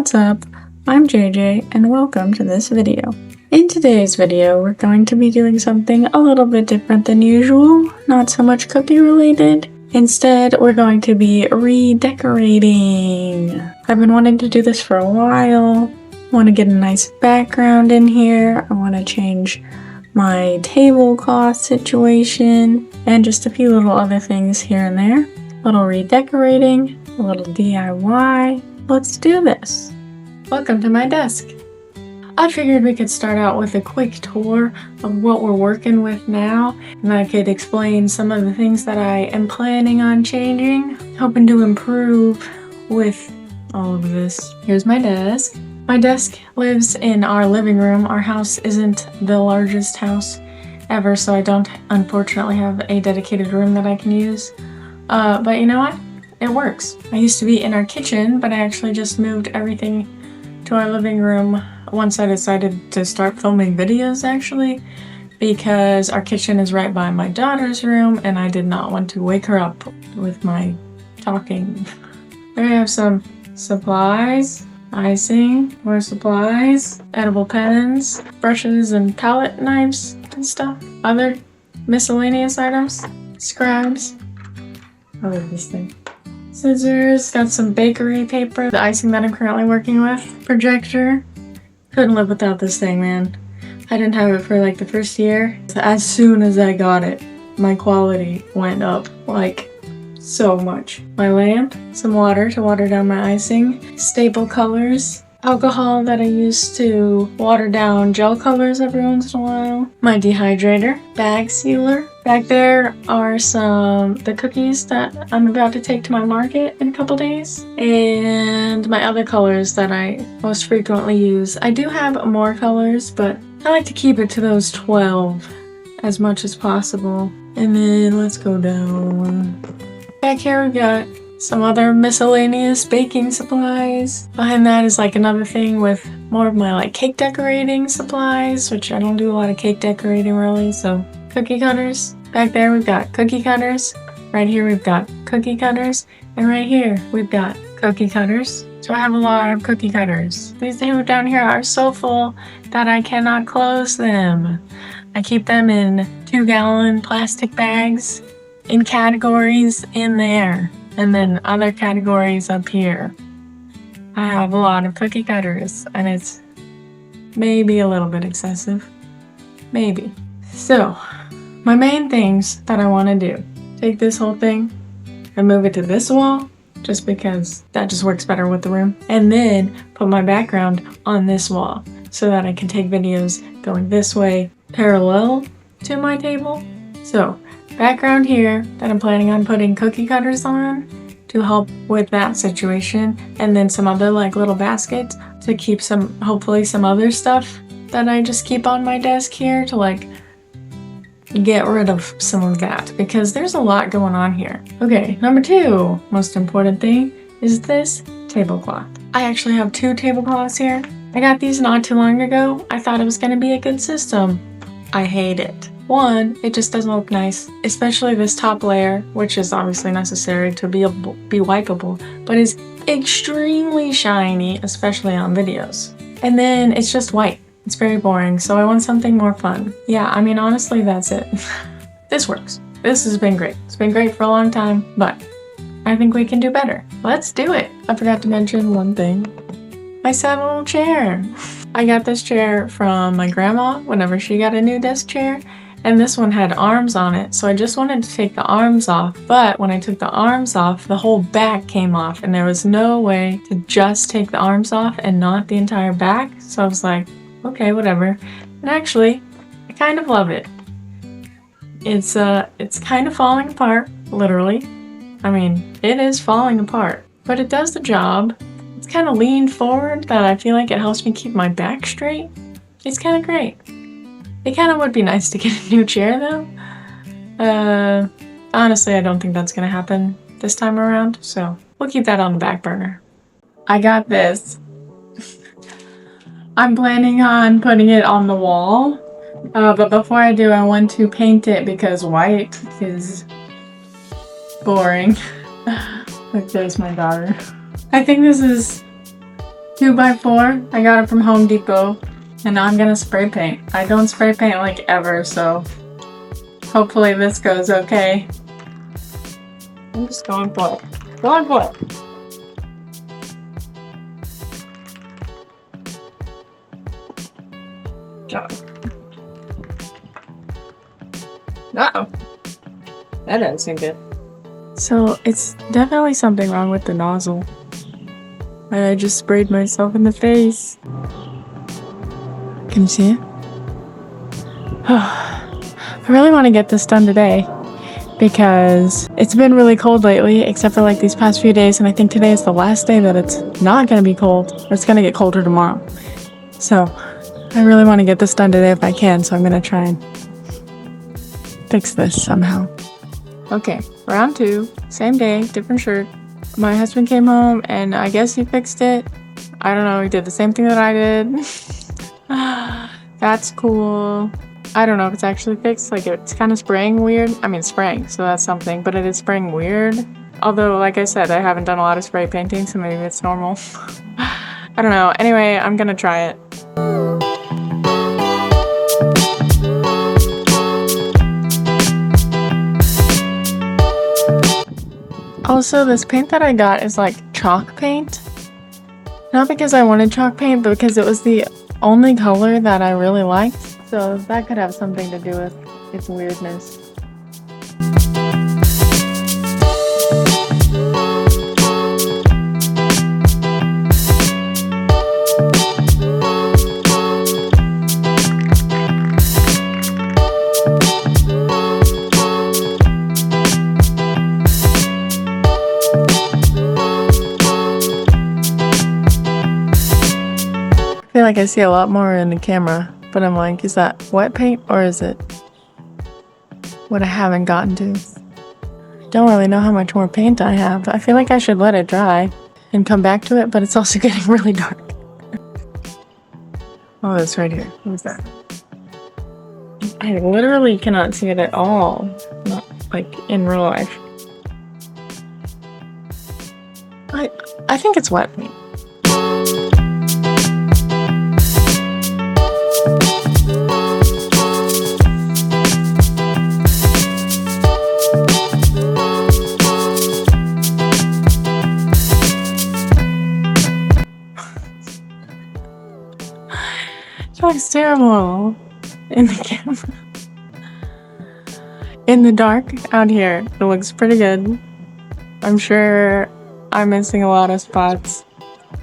What's up? I'm JJ and welcome to this video. In today's video, we're going to be doing something a little bit different than usual, not so much cookie related. Instead, we're going to be redecorating. I've been wanting to do this for a while. I want to get a nice background in here. I want to change my tablecloth situation and just a few little other things here and there. A little redecorating, a little DIY. Let's do this. Welcome to my desk. I figured we could start out with a quick tour of what we're working with now, and I could explain some of the things that I am planning on changing, hoping to improve with all of this. Here's my desk. My desk lives in our living room. Our house isn't the largest house ever, so I don't unfortunately have a dedicated room that I can use. But you know what? It works. I used to be in our kitchen, but I actually just moved everything to our living room once I decided to start filming videos, actually, because our kitchen is right by my daughter's room and I did not want to wake her up with my talking. There I have some supplies, icing, more supplies, edible pens, brushes and palette knives and stuff, other miscellaneous items, scribes. I love this thing. Scissors, got some bakery paper, the icing that I'm currently working with, projector. Couldn't live without this thing, man. I didn't have it for like the first year. As soon as I got it, my quality went up like so much. My lamp, some water to water down my icing, staple colors, alcohol that I use to water down gel colors every once in a while, my dehydrator, bag sealer. Back there are the cookies that I'm about to take to my market in a couple days, and my other colors that I most frequently use. I do have more colors, but I like to keep it to those 12 as much as possible. And then let's go down. Back here we've got some other miscellaneous baking supplies. Behind that is like another thing with more of my like cake decorating supplies, which I don't do a lot of cake decorating really, so cookie cutters. Back there we've got cookie cutters. Right here we've got cookie cutters. And right here we've got cookie cutters. So I have a lot of cookie cutters. These two down here are so full that I cannot close them. I keep them in 2-gallon plastic bags in categories in there. And then other categories up here. I have a lot of cookie cutters and it's maybe a little bit excessive. Maybe. So, my main things that I want to do. Take this whole thing and move it to this wall, just because that just works better with the room. And then put my background on this wall so that I can take videos going this way parallel to my table. So, background here that I'm planning on putting cookie cutters on to help with that situation, and then some other like little baskets to keep hopefully some other stuff that I just keep on my desk here to like get rid of some of that, because there's a lot going on here. Okay, number 2 most important thing is this tablecloth. I actually have 2 tablecloths here. I got these not too long ago. I thought it was going to be a good system. I hate it. One, it just doesn't look nice, especially this top layer, which is obviously necessary to be wipeable, but is extremely shiny, especially on videos. And then it's just white. It's very boring, so I want something more fun. Yeah, I mean, honestly, that's it. This works. This has been great. It's been great for a long time, but I think we can do better. Let's do it. I forgot to mention one thing. My saddle chair. I got this chair from my grandma whenever she got a new desk chair, and this one had arms on it, so I just wanted to take the arms off, but when I took the arms off, the whole back came off, and there was no way to just take the arms off and not the entire back, so I was like, okay, whatever. And actually, I kind of love it. It's kind of falling apart, literally. I mean, it is falling apart, but it does the job. It's kind of leaned forward that I feel like it helps me keep my back straight. It's kind of great. It kind of would be nice to get a new chair though. Honestly, I don't think that's gonna happen this time around, so we'll keep that on the back burner. I got this. I'm planning on putting it on the wall, but before I do, I want to paint it because white is boring. Look, there's my daughter. I think this is 2x4. I got it from Home Depot. And now I'm gonna spray paint. I don't spray paint like ever, so hopefully this goes okay. I'm just going for it. Going for it. Uh-oh. That doesn't seem good. So it's definitely something wrong with the nozzle. And I just sprayed myself in the face. Can you see it? I really want to get this done today because it's been really cold lately, except for like these past few days, and I think today is the last day that it's not going to be cold, or it's going to get colder tomorrow. So I really want to get this done today if I can, so I'm going to try and fix this somehow. Okay, round 2, same day, different shirt. My husband came home and I guess he fixed it. I don't know, he did the same thing that I did. That's cool. I don't know if it's actually fixed, like it's kind of spraying weird. I mean spraying, so that's something, but it is spraying weird. Although, like I said, I haven't done a lot of spray painting, so maybe it's normal. I don't know. Anyway, I'm gonna try it. Also, this paint that I got is like chalk paint. Not because I wanted chalk paint, but because it was the only color that I really liked. So that could have something to do with its weirdness. I feel like I see a lot more in the camera, but I'm like, is that wet paint or is it what I haven't gotten to? Don't really know how much more paint I have. I feel like I should let it dry and come back to it, but it's also getting really dark. Oh, that's right here. What is that? I literally cannot see it at all. Not like in real life. I think it's wet paint. It looks terrible in the camera. In the dark out here, it looks pretty good. I'm sure I'm missing a lot of spots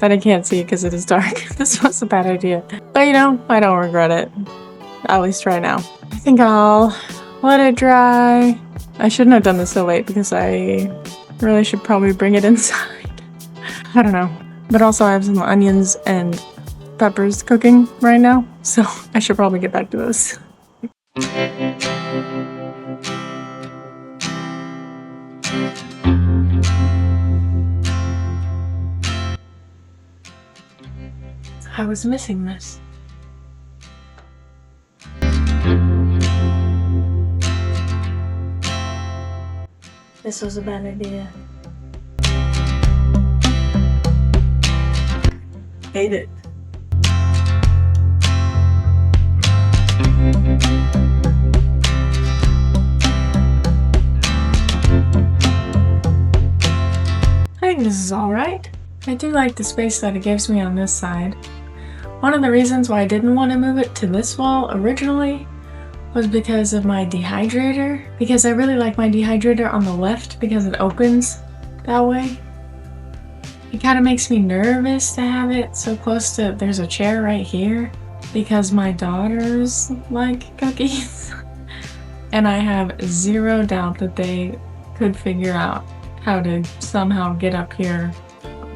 that I can't see because it is dark. This was a bad idea. But you know, I don't regret it. At least right now. I think I'll let it dry. I shouldn't have done this so late because I really should probably bring it inside. I don't know. But also I have some onions and peppers cooking right now, so I should probably get back to this. I was missing this. This was a bad idea. Hate it. I think this is alright. I do like the space that it gives me on this side. One of the reasons why I didn't want to move it to this wall originally was because of my dehydrator. Because I really like my dehydrator on the left because it opens that way. It kind of makes me nervous to have it so close to, there's a chair right here because my daughters like cookies. And I have zero doubt that they could figure out how to somehow get up here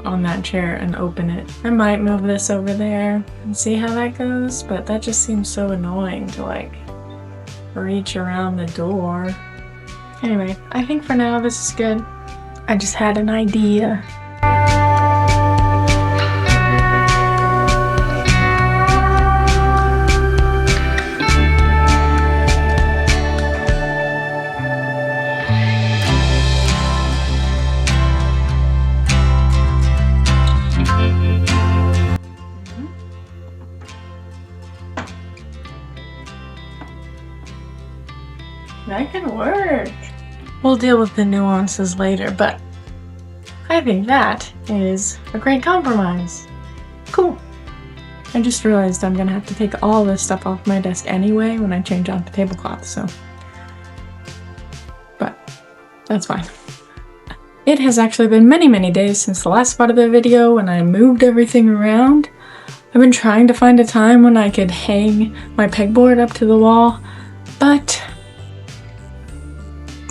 on that chair and open it. I might move this over there and see how that goes, but that just seems so annoying to like reach around the door. Anyway, I think for now this is good. I just had an idea. That can work. We'll deal with the nuances later, but I think that is a great compromise. Cool. I just realized I'm gonna have to take all this stuff off my desk anyway when I change out the tablecloth, so. But that's fine. It has actually been many, many days since the last part of the video when I moved everything around. I've been trying to find a time when I could hang my pegboard up to the wall, but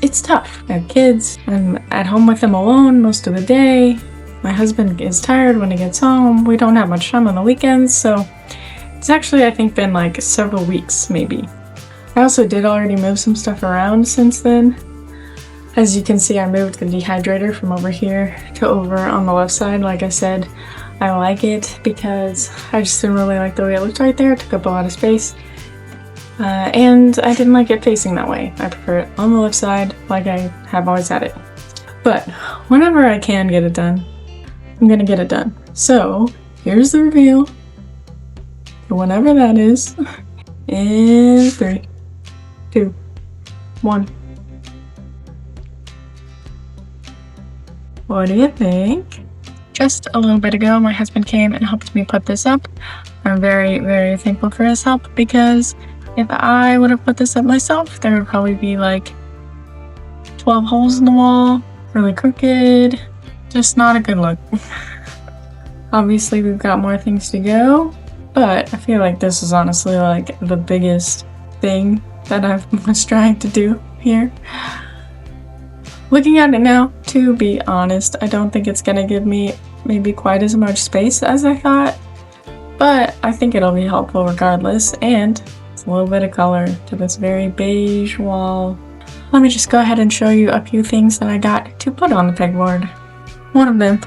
it's tough. I have kids, I'm at home with them alone most of the day. My husband is tired when he gets home. We don't have much time on the weekends, so it's actually, I think, been like several weeks, maybe. I also did already move some stuff around since then. As you can see, I moved the dehydrator from over here to over on the left side. Like I said, I like it because I just didn't really like the way it looked right there. It took up a lot of space. And I didn't like it facing that way. I prefer it on the left side, like I have always had it. But whenever I can get it done, I'm gonna get it done. So here's the reveal. Whenever that is, in 3, 2, 1. What do you think? Just a little bit ago, my husband came and helped me put this up. I'm very, very thankful for his help because if I would have put this up myself, there would probably be like 12 holes in the wall, really crooked, just not a good look. Obviously, we've got more things to go, but I feel like this is honestly like the biggest thing that I was trying to do here. Looking at it now, to be honest, I don't think it's gonna give me maybe quite as much space as I thought, but I think it'll be helpful regardless, and it's a little bit of color to this very beige wall. Let me just go ahead and show you a few things that I got to put on the pegboard. One of them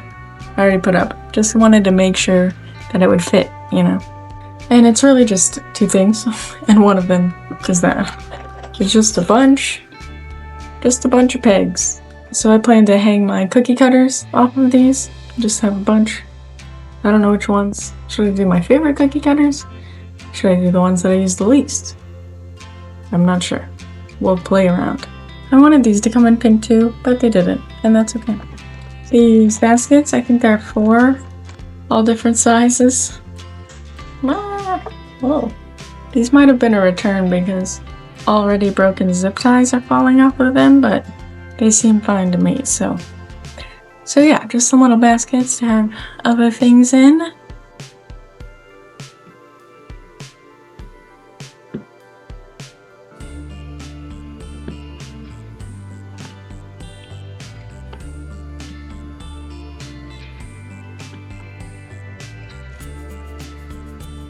I already put up, just wanted to make sure that it would fit, you know. And it's really just 2 things, and one of them is that. It's just a bunch of pegs. So I plan to hang my cookie cutters off of these. Just have a bunch. I don't know which ones. Should I do my favorite cookie cutters? Should I do the ones that I use the least? I'm not sure. We'll play around. I wanted these to come in pink too, but they didn't, and that's okay. These baskets, I think there are 4, all different sizes. Whoa. These might have been a return because already broken zip ties are falling off of them, but they seem fine to me, so yeah, just some little baskets to have other things in.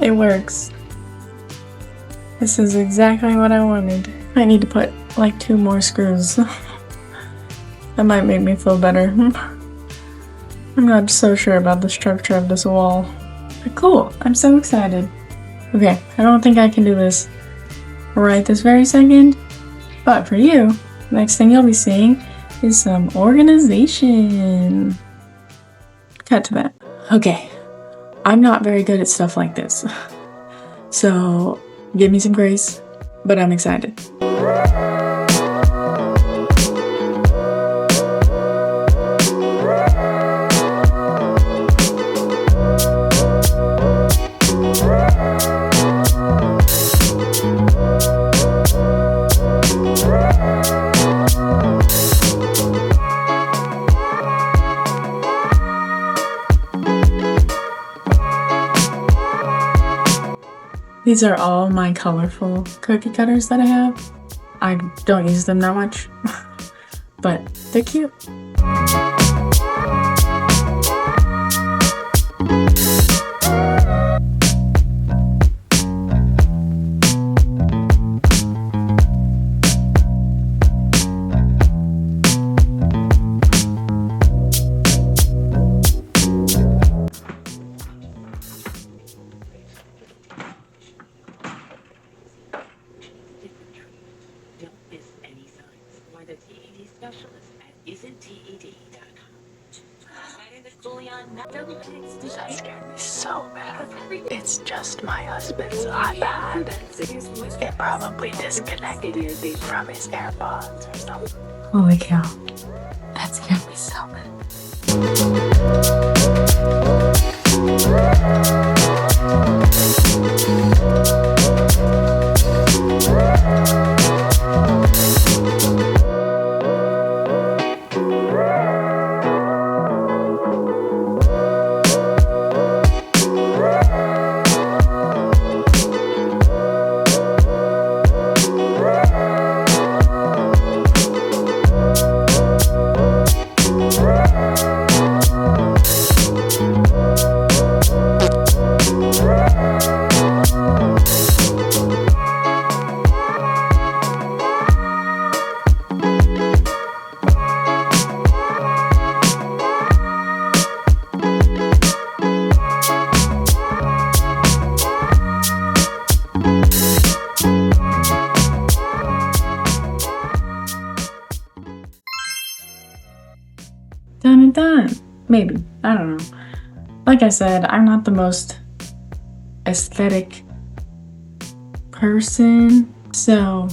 It works. This is exactly what I wanted. I need to put like 2 more screws. That might make me feel better. I'm not so sure about the structure of this wall. But cool, I'm so excited. Okay, I don't think I can do this right this very second, but for you, next thing you'll be seeing is some organization. Cut to that. Okay, I'm not very good at stuff like this. So give me some grace, but I'm excited. These are all my colorful cookie cutters that I have. I don't use them that much, but they're cute. That scared me so bad. It's just my husband's iPad. It probably disconnected from his AirPods or something. Holy cow. That scared me so bad. Done and done. Maybe. I don't know. Like I said, I'm not the most aesthetic person, so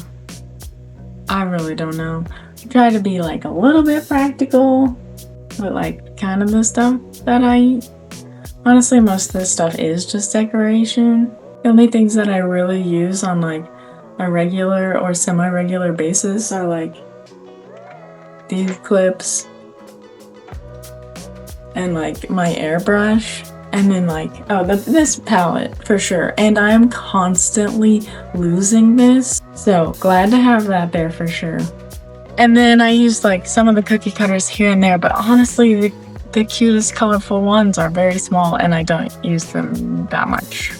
I really don't know. I try to be like a little bit practical with like kind of the stuff that I eat. Honestly, most of this stuff is just decoration. The only things that I really use on like a regular or semi-regular basis are like these clips and like my airbrush, and then like, oh, this palette for sure. And I'm constantly losing this, so glad to have that there for sure. And then I use like some of the cookie cutters here and there, but honestly the cutest colorful ones are very small and I don't use them that much.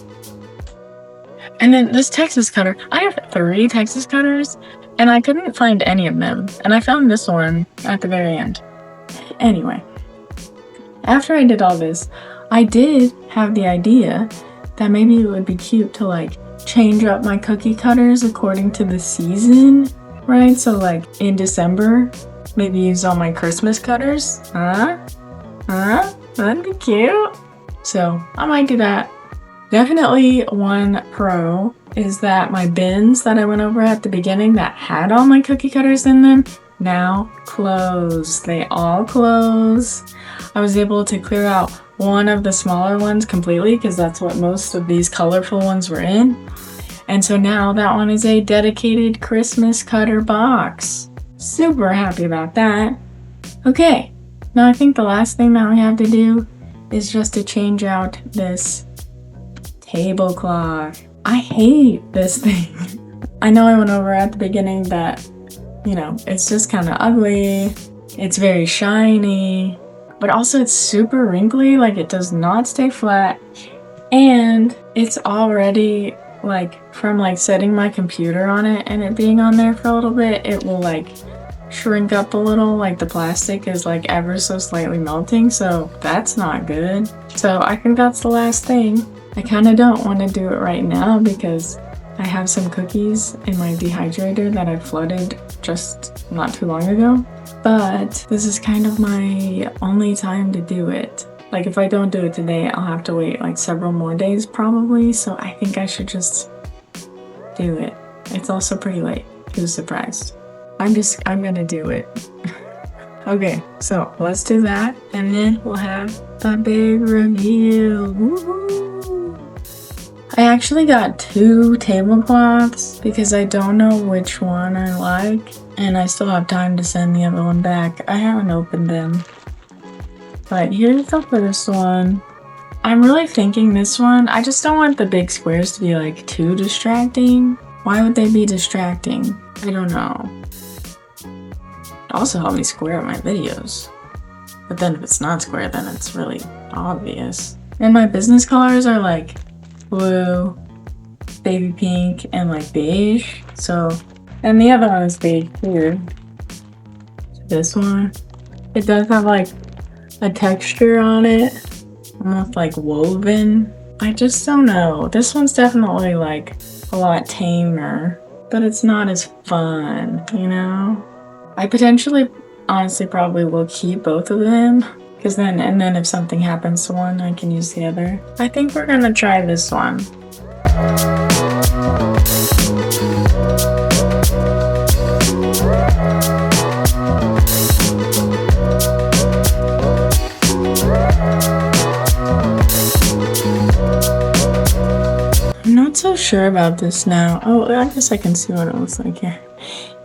And then this Texas cutter, I have 3 Texas cutters and I couldn't find any of them, and I found this one at the very end. Anyway, after I did all this, I did have the idea that maybe it would be cute to like change up my cookie cutters according to the season, right? So like in December, maybe use all my Christmas cutters. That'd be cute. So I might do that. Definitely one pro is that my bins that I went over at the beginning that had all my cookie cutters in them now close. They all close. I was able to clear out one of the smaller ones completely because that's what most of these colorful ones were in. And so now that one is a dedicated Christmas cutter box. Super happy about that. Okay, now I think the last thing that we have to do is just to change out this tablecloth. I hate this thing. I know I went over at the beginning that, you know, it's just kind of ugly. It's very shiny, but also it's super wrinkly, like it does not stay flat. And it's already like from like setting my computer on it and it being on there for a little bit, it will like shrink up a little, like the plastic is like ever so slightly melting, so that's not good. So I think that's the last thing. I kind of don't want to do it right now because I have some cookies in my dehydrator that I flooded just not too long ago, but this is kind of my only time to do it. Like if I don't do it today, I'll have to wait like several more days probably, so I think I should just do it. It's also pretty late. Who's surprised? I'm gonna do it. Okay, so let's do that and then we'll have the big reveal. Woo-hoo! I actually got 2 tablecloths because I don't know which one I like, and I still have time to send the other one back. I haven't opened them. But here's the first one. I'm really thinking this one, I just don't want the big squares to be like too distracting. Why would they be distracting? I don't know. It also help me square up my videos. But then if it's not square, then it's really obvious. And my business colors are like blue, baby pink, and like beige. So, and the other one is beige too. This one, it does have like a texture on it, almost like woven. I just don't know. This one's definitely like a lot tamer, but it's not as fun, you know? I potentially, honestly, probably will keep both of them Because then if something happens to one, I can use the other. I think we're gonna try this one. I'm not so sure about this now. Oh, I guess I can see what it looks like here.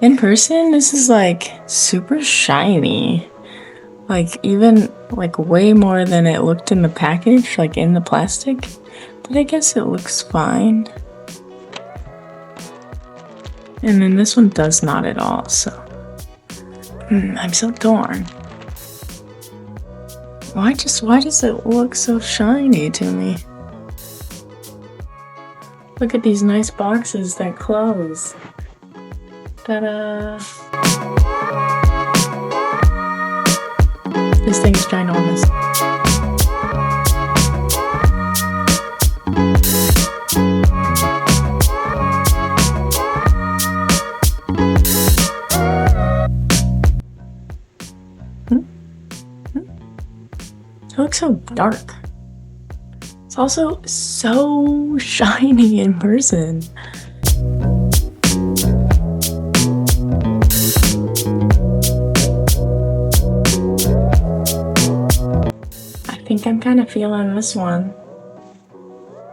In person, this is like super shiny. Like even like way more than it looked in the package, like in the plastic. But I guess it looks fine. And then this one does not at all, so. I'm so torn. Why does it look so shiny to me? Look at these nice boxes that close. Ta-da! This thing is ginormous. It looks so dark. It's also so shiny in person. I think I'm kind of feeling this one.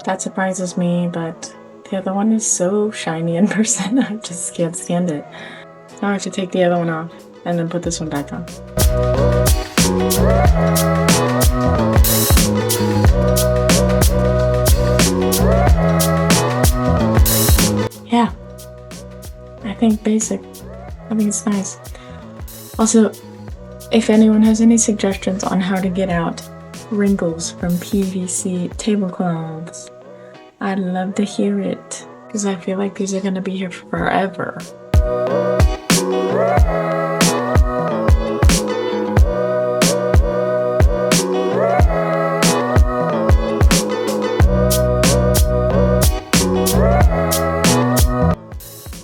That surprises me, but the other one is so shiny in person. I just can't stand it. Now I have to take the other one off and then put this one back on. Yeah, I think basic. I think it's nice. Also, if anyone has any suggestions on how to get out wrinkles from PVC tablecloths, I'd love to hear it, because I feel like these are gonna be here forever.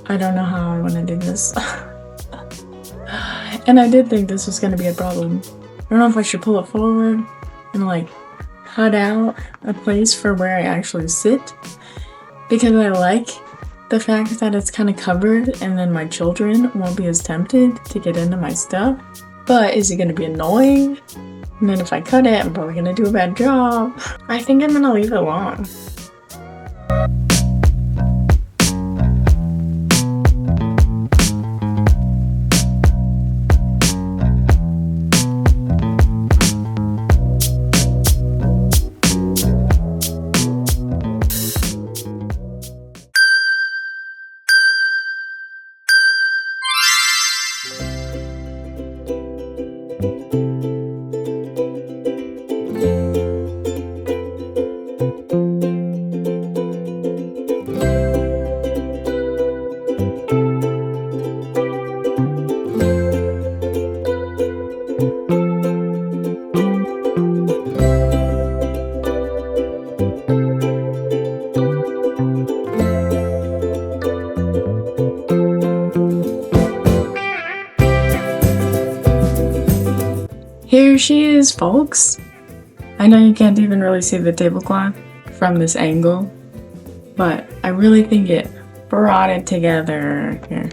I don't know how I want to do this. And I did think this was going to be a problem. I don't know if I should pull it forward and like cut out a place for where I actually sit, because I like the fact that it's kind of covered and then my children won't be as tempted to get into my stuff. But is it going to be annoying? And then if I cut it, I'm probably going to do a bad job. I think I'm going to leave it alone. Here she is, folks. I know you can't even really see the tablecloth from this angle, but I really think it brought it together. Here.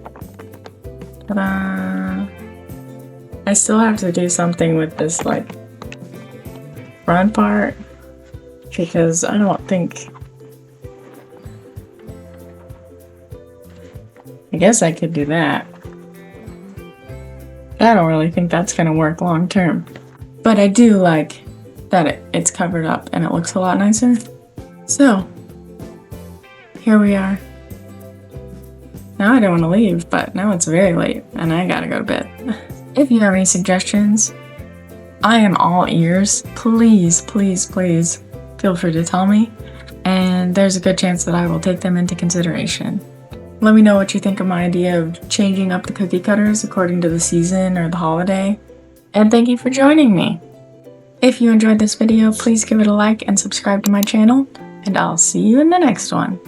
Ta-da! I still have to do something with this, like, front part, because I don't think... I guess I could do that. I don't really think that's gonna work long term. But I do like that it's covered up and it looks a lot nicer. So, here we are. Now I don't want to leave, but now it's very late and I gotta go to bed. If you have any suggestions, I am all ears. Please, please, please feel free to tell me. And there's a good chance that I will take them into consideration. Let me know what you think of my idea of changing up the cookie cutters according to the season or the holiday. And thank you for joining me. If you enjoyed this video, please give it a like and subscribe to my channel, and I'll see you in the next one.